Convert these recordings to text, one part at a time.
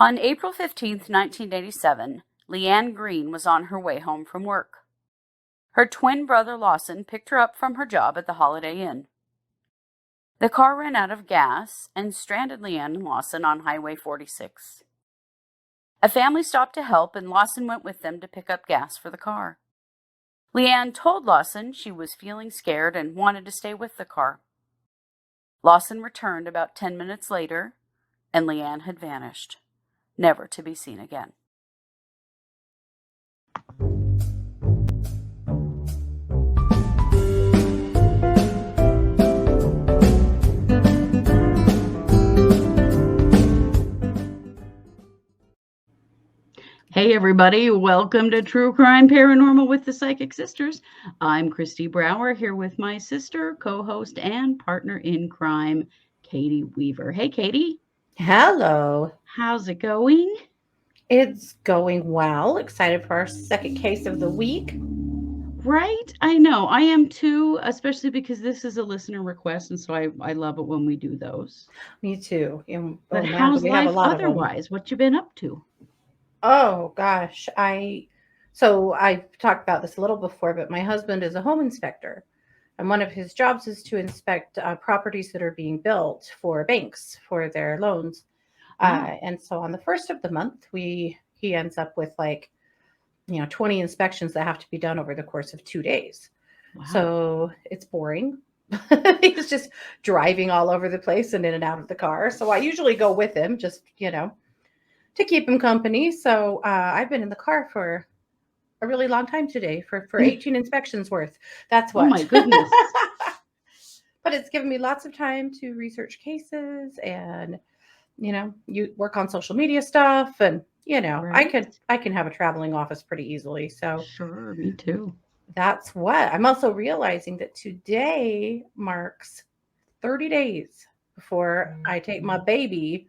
On April 15th, 1987, Leanne Green was on her way home from work. Her twin brother Lawson picked her up from her job at the Holiday Inn. The car ran out of gas and stranded Leanne and Lawson on Highway 46. A family stopped to help, and Lawson went with them to pick up gas for the car. Leanne told Lawson she was feeling scared and wanted to stay with the car. Lawson returned about 10 minutes later, and Leanne had vanished, never to be seen again. Hey everybody, welcome to True Crime Paranormal with the Psychic Sisters. I'm Christy Brower here with my sister, co-host, and partner in crime, Katie Weaver. Hey Katie. Hello. How's it going? It's going well. Excited for our second case of the week. Right? I know. I am too, especially because this is a listener request, and so I love it when we do those. Me too. And, But man, do how's we have a life lot of them. otherwise? What you been up to? Oh gosh, I talked about this a little before, but my husband is a home inspector, and one of his jobs is to inspect properties that are being built for banks for their loans. And so on the first of the month, he ends up with 20 inspections that have to be done over the course of 2 days. Wow. So it's boring. He's just driving all over the place and in and out of the car. So I usually go with him, just to keep him company. So I've been in the car for a really long time today for 18 inspections worth. That's what. Oh my goodness. But it's given me lots of time to research cases and, you work on social media stuff and, Right. I can have a traveling office pretty easily. So Sure, me too. that's what. I'm also realizing that today marks 30 days before I take my baby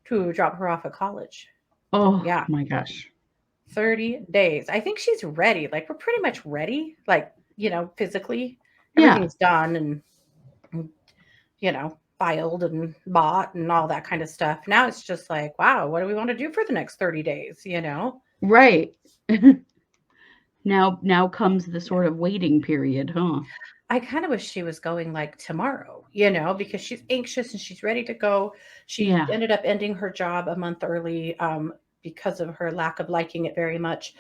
to drop her off at college. Oh Yeah, my gosh. 30 days. I think she's ready. Like, we're pretty much ready, physically. Yeah. Everything's done and filed and bought and all that kind of stuff. Now it's just like, wow, what do we want to do for the next 30 days, Right. Now comes the sort of waiting period, huh? I kind of wish she was going like tomorrow, because she's anxious and she's ready to go. She Yeah. ended up ending her job a month early because of her lack of liking it very much.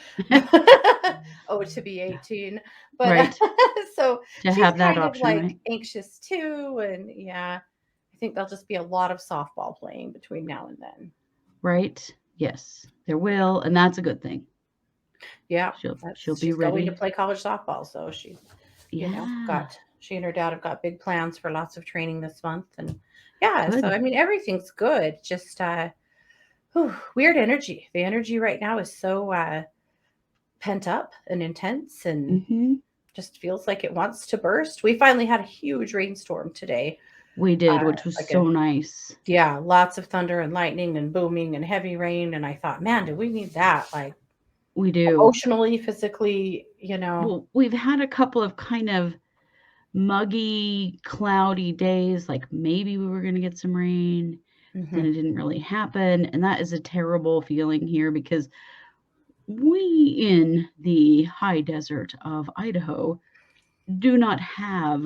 Oh, to be 18. But Right. so To she's have that kind of option, right? anxious too. And yeah, I think there'll just be a lot of softball playing between now and then. Right? Yes, there will, and that's a good thing. Yeah, She'll be she's going ready. to play college softball. So she Yeah. she and her dad have got big plans for lots of training this month. And yeah, so Good. I mean, everything's good. Just weird energy. The energy right now is so pent up and intense and Mm-hmm. just feels like it wants to burst. We finally had a huge rainstorm today. We did, which was Like so nice. yeah, lots of thunder and lightning and booming and heavy rain. And I thought, man, do we need that? Like, We do. emotionally, physically, Well, we've had a couple of kind of muggy, cloudy days, like maybe we were going to get some rain, then it didn't really happen. And that is a terrible feeling here because we in the high desert of Idaho do not have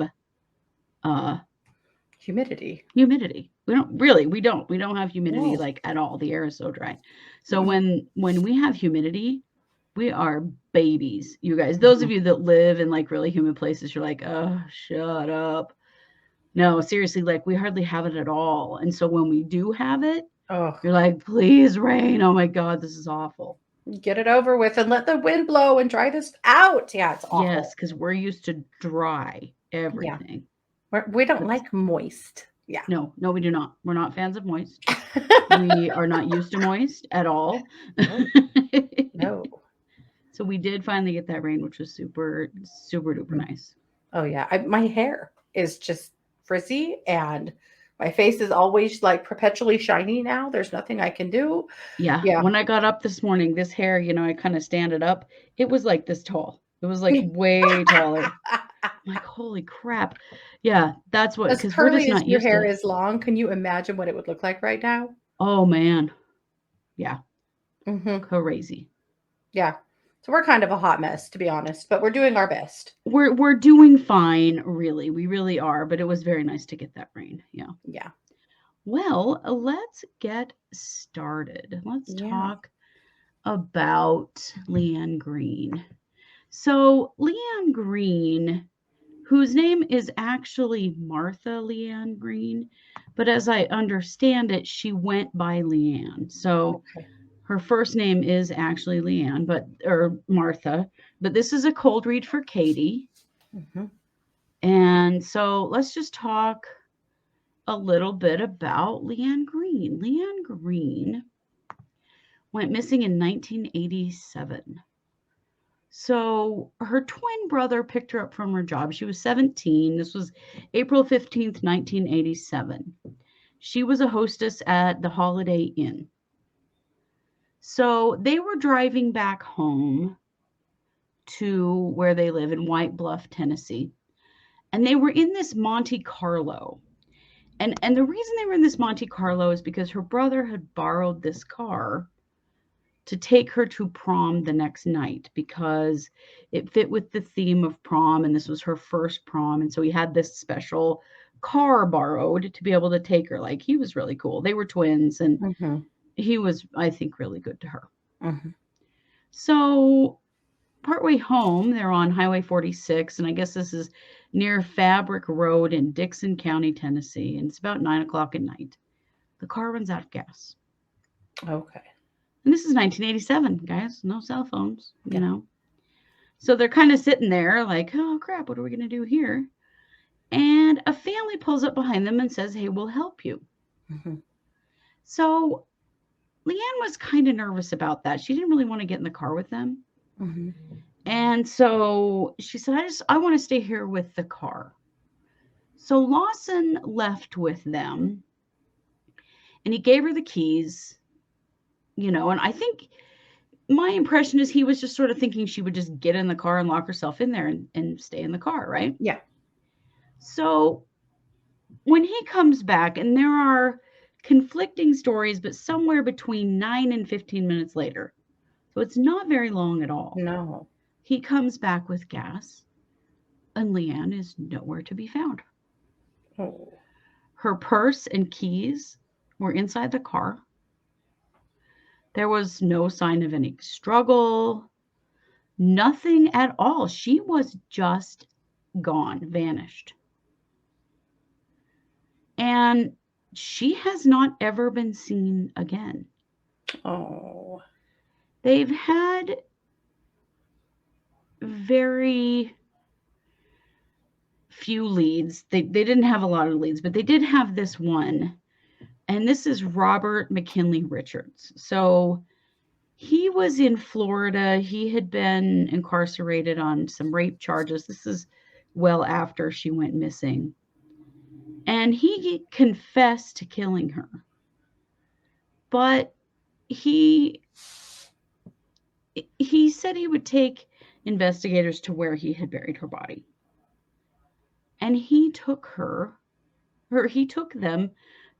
humidity. humidity. We don't have humidity No. like at all. The air is so dry. So when we have humidity, we are babies, you guys. Those of you that live in like really humid places, you're like, oh, shut up. No, seriously, like we hardly have it at all. And so when we do have it, Oh, you're like, please rain. Oh my God, this is awful. get it over with and let the wind blow and dry this out. Yeah, it's awful. Yes, because we're used to dry Yeah. everything. We don't like moist. Yeah. No, we do not. We're not fans of moist. We are not used to moist at all. No. So we did finally get that rain, which was super, super duper nice. Oh yeah. My hair is just frizzy and my face is always like perpetually shiny now. There's nothing I can do. Yeah. Yeah. When I got up this morning, this hair, I kind of stand it up. It was like this tall. It was like way taller. I'm like, holy crap. Yeah, that's what, As because we're just curly as not your used hair to. is long, can you imagine what it would look like right now? Oh man. Yeah, Mm-hmm. crazy. Yeah. So we're kind of a hot mess, to be honest, but we're doing our best. We're doing fine, really. We really are, but it was very nice to get that rain. Yeah. Yeah. Well, let's get started. Let's Yeah. talk about Leanne Green. So, Leanne Green, whose name is actually Martha Leanne Green, but as I understand it, she went by Leanne. So, Okay. her first name is actually Leanne, or Martha, but this is a cold read for Katie. Mm-hmm. And so let's just talk a little bit about Leanne Green. Leanne Green went missing in 1987. So her twin brother picked her up from her job. She was 17. This was April 15th, 1987. She was a hostess at the Holiday Inn. So they were driving back home to where they live in White Bluff, Tennessee. And they were in this Monte Carlo. And the reason they were in this Monte Carlo is because her brother had borrowed this car to take her to prom the next night because it fit with the theme of prom and this was her first prom, and so he had this special car borrowed to be able to take her. Like, he was really cool. They were twins and Mm-hmm. he was, I think, really good to her. Mm-hmm. So partway home, they're on Highway 46, and I guess this is near Fabric Road in Dixon County, Tennessee, and it's about 9 o'clock at night. The car runs out of gas. Okay. And this is 1987, guys. No cell phones, Yeah. So they're kind of sitting there like, oh crap, what are we going to do here? And a family pulls up behind them and says, hey, we'll help you. Mm-hmm. So Leanne was kind of nervous about that. She didn't really want to get in the car with them. Mm-hmm. And so she said, I want to stay here with the car. So Lawson left with them and he gave her the keys, and I think my impression is he was just sort of thinking she would just get in the car and lock herself in there and stay in the car, right? Yeah. So when he comes back, and there are conflicting stories, but somewhere between 9 and 15 minutes later, so it's not very long at all, No. he comes back with gas, and Leanne is nowhere to be found. Oh. Her purse and keys were inside the car. There was no sign of any struggle, nothing at all. She was just gone, vanished. And she has not ever been seen again. Oh. They've had very few leads. They didn't have a lot of leads, but they did have this one. And this is Robert McKinley Richards. So he was in Florida. He had been incarcerated on some rape charges. This is well after she went missing. And he confessed to killing her. But he said he would take investigators to where he had buried her body. And he took he took them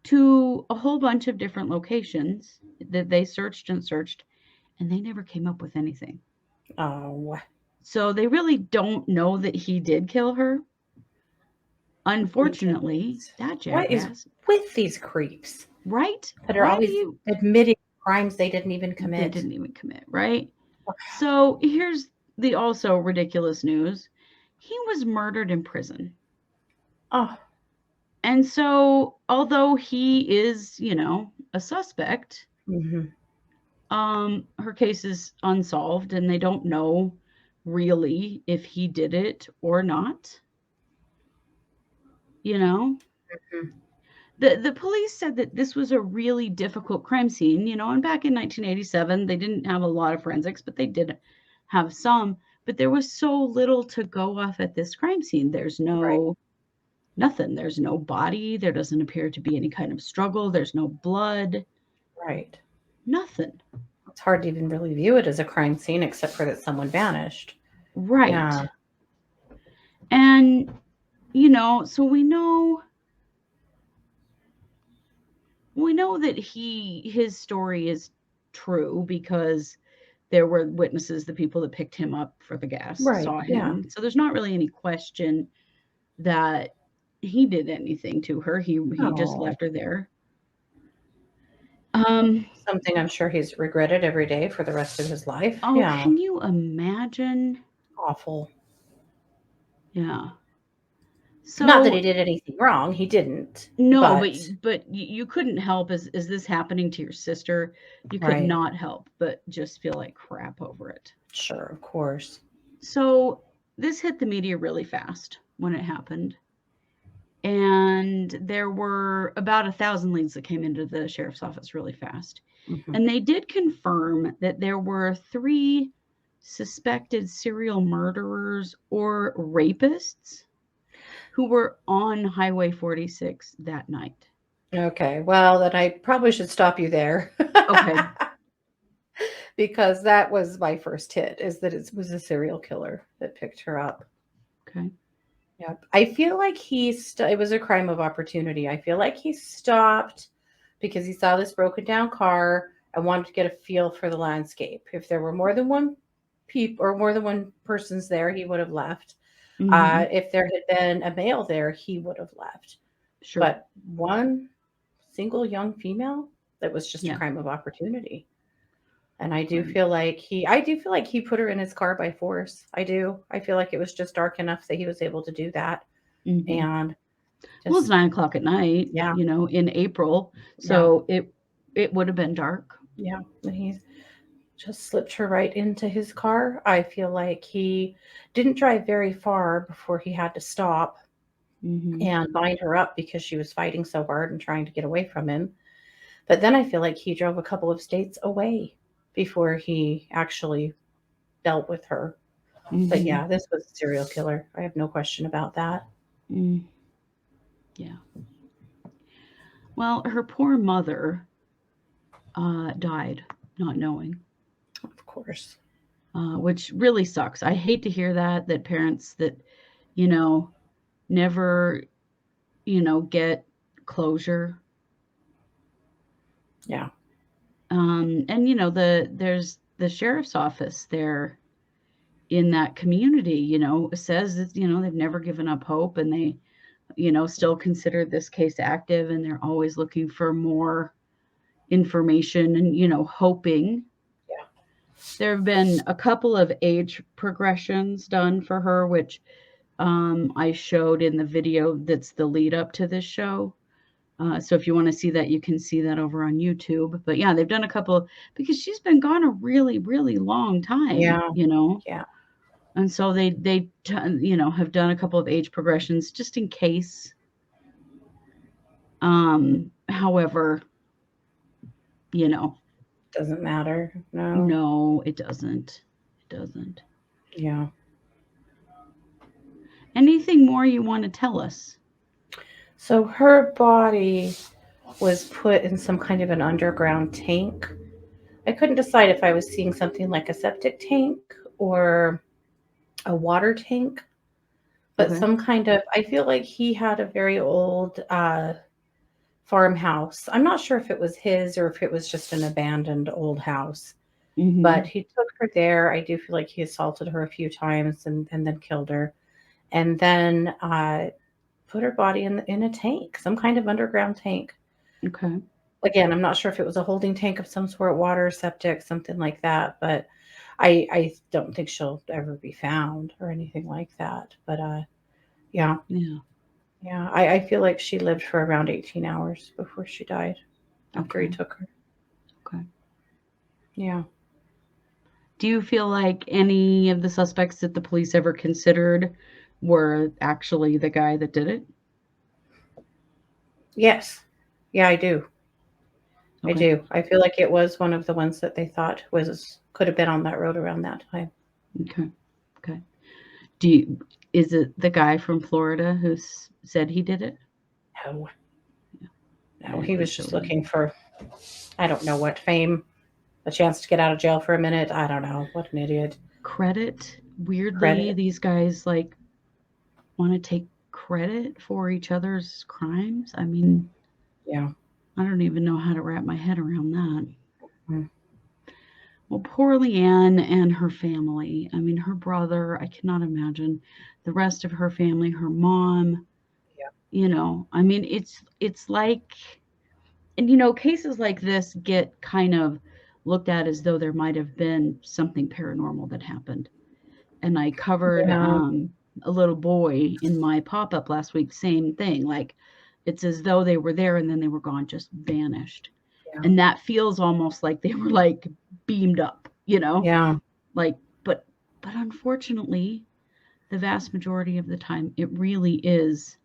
to a whole bunch of different locations that they searched and searched, and they never came up with anything. Oh. So they really don't know that he did kill her. Unfortunately, that What is jackass, with these creeps? right? That are always admitting crimes they didn't even commit. Right? So here's the also ridiculous news. He was murdered in prison. Oh. And so, although he is, a suspect, Mm-hmm. her case is unsolved and they don't know really if he did it or not. Mm-hmm. The police said that this was a really difficult crime scene, and back in 1987, they didn't have a lot of forensics, but they did have some. But there was so little to go off at this crime scene. There's nothing. There's no body. There doesn't appear to be any kind of struggle. There's no blood. Right. Nothing. It's hard to even really view it as a crime scene except for that someone vanished. Right. Yeah. And, so we know that his story is true because there were witnesses, the people that picked him up for the gas Right. saw Yeah. him. So there's not really any question that he did anything to her. He just Oh, left her there. Um, something I'm sure he's regretted every day for the rest of his life. oh, Yeah. can you imagine? Awful. Yeah. Not that he So did anything wrong. He didn't. no, But but you couldn't help as this happening to your sister, you could right. not help but just feel like crap over it. Sure, of course. So this hit the media really fast when it happened. And there were about 1,000 leads that came into the sheriff's office really fast. Mhm. And they did confirm that there were 3 suspected serial murderers or rapists who were on Highway 46 that night. Okay. Well, then I probably should stop you there. Okay. Because that was my first hit, is that it was a serial killer that picked her up. Okay. Yep. I feel like it was a crime of opportunity. I feel like he stopped because he saw this broken down car and wanted to get a feel for the landscape. If there were more than one or more than one persons there, he would have left. Mhm. If there had been a male there, he would have left. Sure. But one single young female, that was just a Yeah. crime of opportunity. And I do Right. feel like he put her in his car by force. I do. I feel like it was just dark enough that he was able to do that. Mhm. And Well, it's just, 9 o'clock at night, yeah, in April, yeah, so it would have been dark. yeah. And he just slipped her right into his car. I feel like he didn't drive very far before he had to stop Mhm. and bind her up because she was fighting so hard and trying to get away from him. But then I feel like he drove a couple of states away before he actually dealt with her. But Mhm. yeah, this was a serial killer. I have no question about that. Mm. Yeah. Well, her poor mother died not knowing, Of course. which really sucks. I hate to hear that parents that you know never get closure. Yeah. And there's the sheriff's office there in that community, says that they've never given up hope, and they still consider this case active, and they're always looking for more information and hoping. Yeah. There have been a couple of age progressions done for her, which I showed in the video that's the lead up to this show. So if you want to see that, you can see that over on YouTube. But yeah, they've done a couple because she's been gone a really, really long time, Yeah. Yeah. and so they have done a couple of age progressions just in case. However, you know, Doesn't matter. No. no, it doesn't. It doesn't. Yeah. Anything more you want to tell us? So her body was put in some kind of an underground tank. I couldn't decide if I was seeing something like a septic tank or a water tank, but Okay. some kind of, I feel like he had a very old farmhouse. I'm not sure if it was his or if it was just an abandoned old house, but Mm-hmm. he took her there. I do feel like he assaulted her a few times and then killed her. And then put her body in a tank, some kind of underground tank. Okay. Again, I'm not sure if it was a holding tank of some sort, water, septic, something like that, but I don't think she'll ever be found or anything like that. But yeah, Yeah. yeah, I feel like she lived for around 18 hours before she died after he Okay. took her. Okay. Yeah. Do you feel like any of the suspects that the police ever considered were actually the guy that did it? Yes. Yeah, I do. I Okay. do. I feel like it was one of the ones that they thought was could have been on that road around that time. Okay. Okay. Do you is it the guy from Florida who said he did it? No, I no, didn't he think was so just either. looking for, I don't know what, fame, a chance to get out of jail for a minute. I don't know. What an idiot. Credit, weirdly, Credit. these guys like want to take credit for each other's crimes. I mean, Yeah. I don't even know how to wrap my head around that. Mm. Well, poor Leanne and her family. I mean, her brother, I cannot imagine the rest of her family, her mom, I mean, it's like, and cases like this get kind of looked at as though there might have been something paranormal that happened. And I covered Yeah. a little boy in my pop-up last week, same thing. Like, it's as though they were there and then they were gone, just vanished. Yeah. And that feels almost like they were like beamed up, Yeah. like, but unfortunately, the vast majority of the time, it really is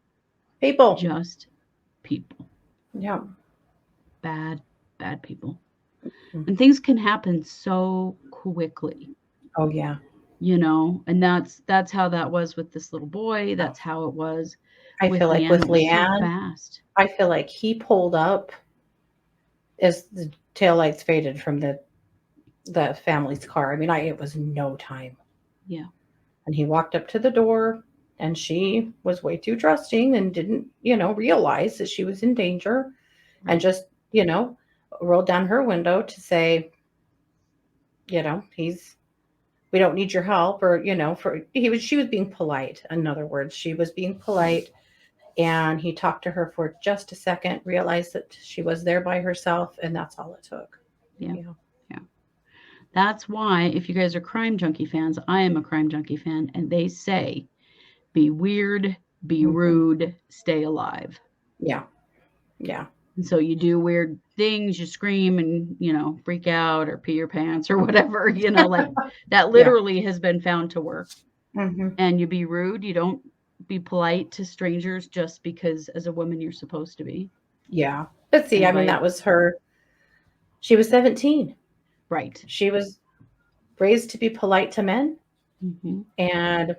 People. just people, Yeah. bad people. Mhm. And things can happen so quickly, Oh, yeah. and that's how that was with this little boy. That's how it was I with feel like Leanne. with It was so Leanne, fast. I feel like he pulled up as the taillights faded from the family's car. I mean, it was no time. Yeah. And he walked up to the door, and she was way too trusting and didn't, realize that she was in danger, Right. and just, rolled down her window to say, we don't need your help, or, she was being polite. In other words, she was being polite. And he talked to her for just a second, realized that she was there by herself, and that's all it took. Yeah. Yeah. Yeah. That's why, if you guys are Crime Junkie fans, I am a Crime Junkie fan, and they say, be weird, be Mhm. rude, stay alive. Yeah. Yeah. And so you do weird things, you scream and, freak out or pee your pants or whatever, like that literally has been found to work. Mm-hmm. And you be rude. You don't be polite to strangers just because as a woman you're supposed to be. Yeah. But see, And I mean, that was her. She was 17. Right. She was raised to be polite to men, Mm-hmm. and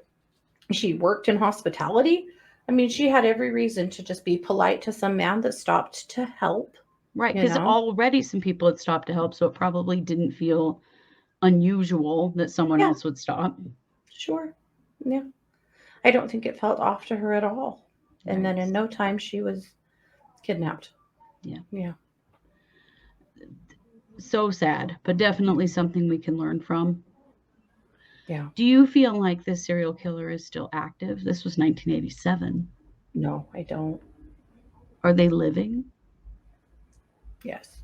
she worked in hospitality. I mean, she had every reason to just be polite to some man that stopped to help. Right. Because already some people had stopped to help, so it probably didn't feel unusual that someone else would stop. Sure. Yeah. I don't think it felt off to her at all. Right. And then in no time, she was kidnapped. Yeah. Yeah. So sad, but definitely something we can learn from. Yeah. Do you feel like this serial killer is still active? This was 1987. No, I don't. Are they living? Yes.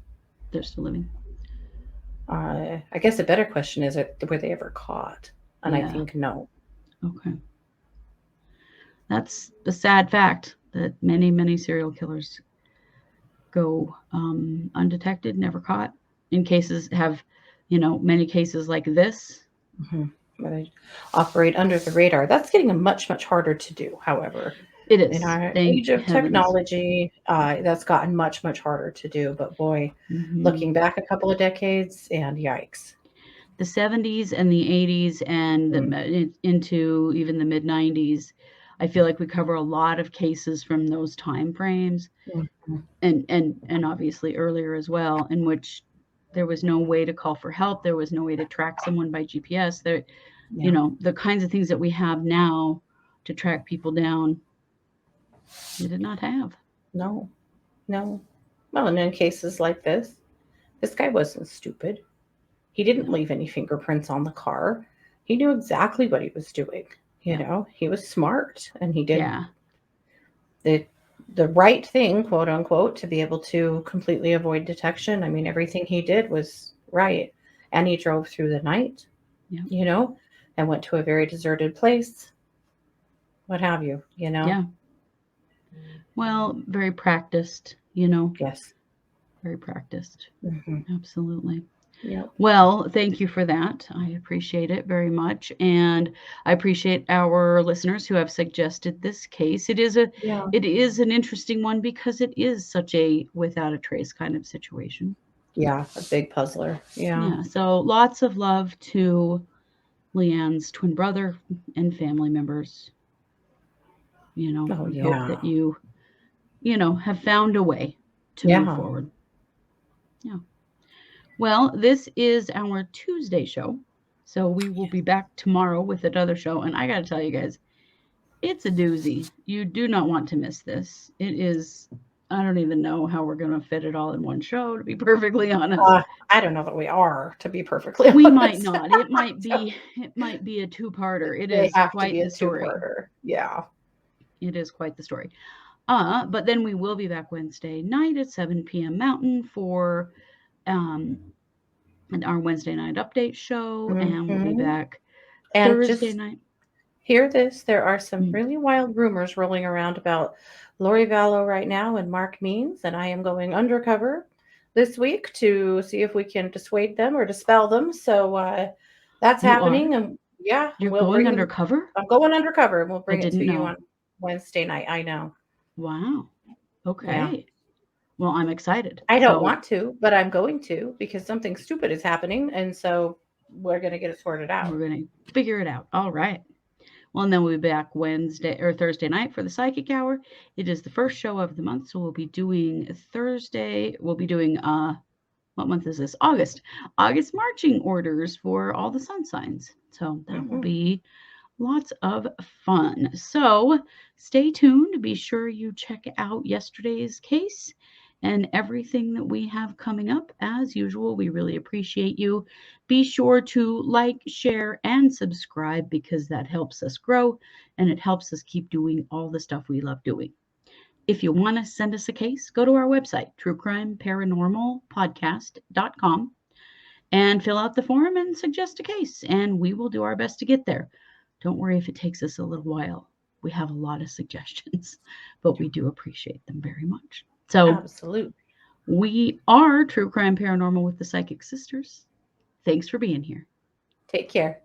They're still living. I guess a better question is, were they ever caught? And I think no. Okay. That's the sad fact that many, many serial killers go undetected, never caught. In cases have, many cases like this. Mm-hmm. Where they operate under the radar. That's getting much, much harder to do, however. It is. In our Thank age of heavens. technology, that's gotten much, much harder to do. But boy, looking back a couple of decades, and yikes. The 70s and the 80s and into even the mid 90s, I feel like we cover a lot of cases from those time frames, and obviously earlier as well, in which there was no way to call for help. There was no way to track someone by GPS. There, the kinds of things that we have now to track people down, we did not have. No. Well, and in cases like this guy wasn't stupid. He didn't leave any fingerprints on the car. He knew exactly what he was doing. He was smart, and he did the right thing, quote unquote, to be able to completely avoid detection. I mean, everything he did was right. And he drove through the night, and went to a very deserted place. What have you, Yeah. Well, very practiced, Yes. Very practiced. Mm-hmm. Absolutely. Yep. Well, thank you for that. I appreciate it very much. And I appreciate our listeners who have suggested this case. It is an interesting one because it is such a without a trace kind of situation. Yeah, a big puzzler. Yeah. So lots of love to Leanne's twin brother and family members. We hope that you have found a way to move forward. Yeah. Well, this is our Tuesday show. So we will be back tomorrow with another show. And I got to tell you guys, it's a doozy. You do not want to miss this. It is I don't even know how we're going to fit it all in one show, to be perfectly honest. I don't know that we are, to be perfectly honest. We might not. It might be a two-parter. It They is have to quite be a the story. two-parter. Yeah. It is quite the story. But then we will be back Wednesday night at 7 p.m. Mountain for our Wednesday night update show, and we'll be back And Thursday just night. hear this. There are some really wild rumors rolling around about Lori Vallow right now and Mark Means, and I am going undercover this week to see if we can dissuade them or dispel them. So that's You happening. are? And yeah, You're we'll going bring undercover? I'm going undercover, and we'll bring it to didn't you know. on Wednesday night. I know. Wow. Okay. Yeah. Well, I'm excited. I don't want to, but I'm going to because something stupid is happening, and so we're going to get it sorted out. We're going to figure it out. All right. Well, and then we'll be back Wednesday or Thursday night for the Psychic Hour. It is the first show of the month, so we'll be doing Thursday. We'll be doing what month is this? August marching orders for all the sun signs. So that will be lots of fun. So stay tuned. Be sure you check out yesterday's case and everything that we have coming up. As usual, we really appreciate you. Be sure to like, share, and subscribe because that helps us grow and it helps us keep doing all the stuff we love doing. If you want to send us a case, go to our website, truecrimeparanormalpodcast.com, and fill out the form and suggest a case, and we will do our best to get there. Don't worry if it takes us a little while. We have a lot of suggestions, but we do appreciate them very much. So, absolutely. We are True Crime Paranormal with the Psychic Sisters. Thanks for being here. Take care.